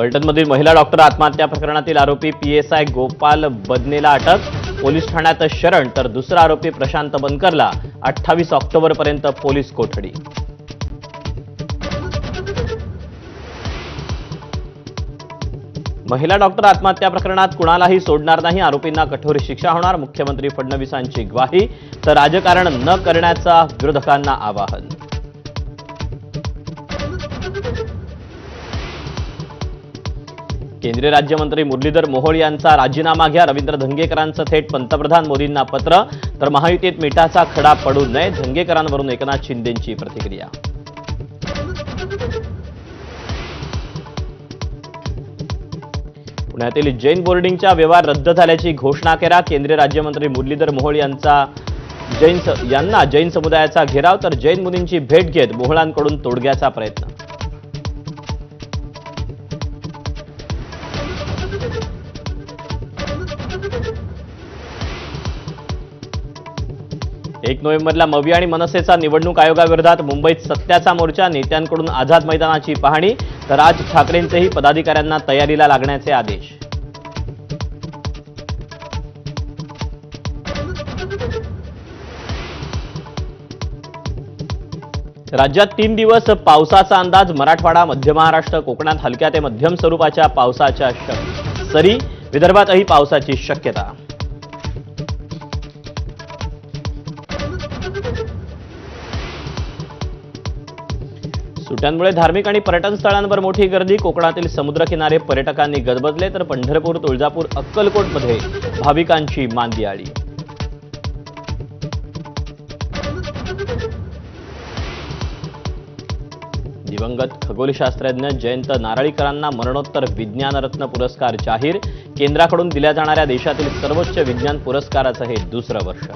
फलटणमधील महिला डॉक्टर आत्महत्या प्रकरणातील आरोपी पीएसआय गोपाल बदनेला अटक, पोलीस ठाण्यात शरण, तर दुसरा आरोपी प्रशांत बनकरला 28 ऑक्टोबरपर्यंत पोलीस कोठडी. महिला डॉक्टर आत्महत्या प्रकरणात कुणालाही सोडणार नाही, आरोपींना कठोर शिक्षा होणार, मुख्यमंत्री फडणवीसांची ग्वाही, तर राजकारण न करण्याचा विरोधकांना आवाहन. केंद्रीय राज्यमंत्री मुरलीधर मोहोळ यांचा राजीनामा घ्या, रवींद्र धंगेकरांचं थेट पंतप्रधान मोदींना पत्र, तर महायुतीत मिठाचा खडा पडू नये, धंगेकरांवरून एकनाथ शिंदेंची प्रतिक्रिया. पुण्यातील जैन बोर्डिंगच्या व्यवहार रद्द झाल्याची घोषणा करा, केंद्रीय राज्यमंत्री मुरलीधर मोहोळ यांना जैन समुदायाचा घेराव, तर जैन मुनींची भेट घेत मोहोळांकडून तोडग्याचा प्रयत्न. एक नोव्हेंबरला मवी आणि मनसेचा निवडणूक आयोगाविरोधात मुंबईत सत्याचा मोर्चा, नेत्यांकडून आझाद मैदानाची पाहणी, तर राज ठाकरेंचेही पदाधिकाऱ्यांना तयारीला लागण्याचे आदेश. राज्यात 3 दिवस पावसाचा अंदाज, मराठवाडा, मध्य महाराष्ट्र, कोकणात हलक्या ते मध्यम स्वरूपाच्या पावसाच्या सरी, विदर्भातही पावसाची शक्यता. सुट्ट्यांमुळे धार्मिक आणि पर्यटन स्थळांवर मोठी गर्दी, कोकणातील समुद्रकिनारे पर्यटकांनी गजबजले, तर पंढरपूर, तुळजापूर, अक्कलकोटमध्ये भाविकांची मांदियाळी. दिवंगत खगोलशास्त्रज्ञ जयंत नारळीकरांना मरणोत्तर विज्ञानरत्न पुरस्कार जाहीर, केंद्राकडून दिल्या जाणाऱ्या देशातील सर्वोच्च विज्ञान पुरस्काराचं हे दुसरं वर्ष.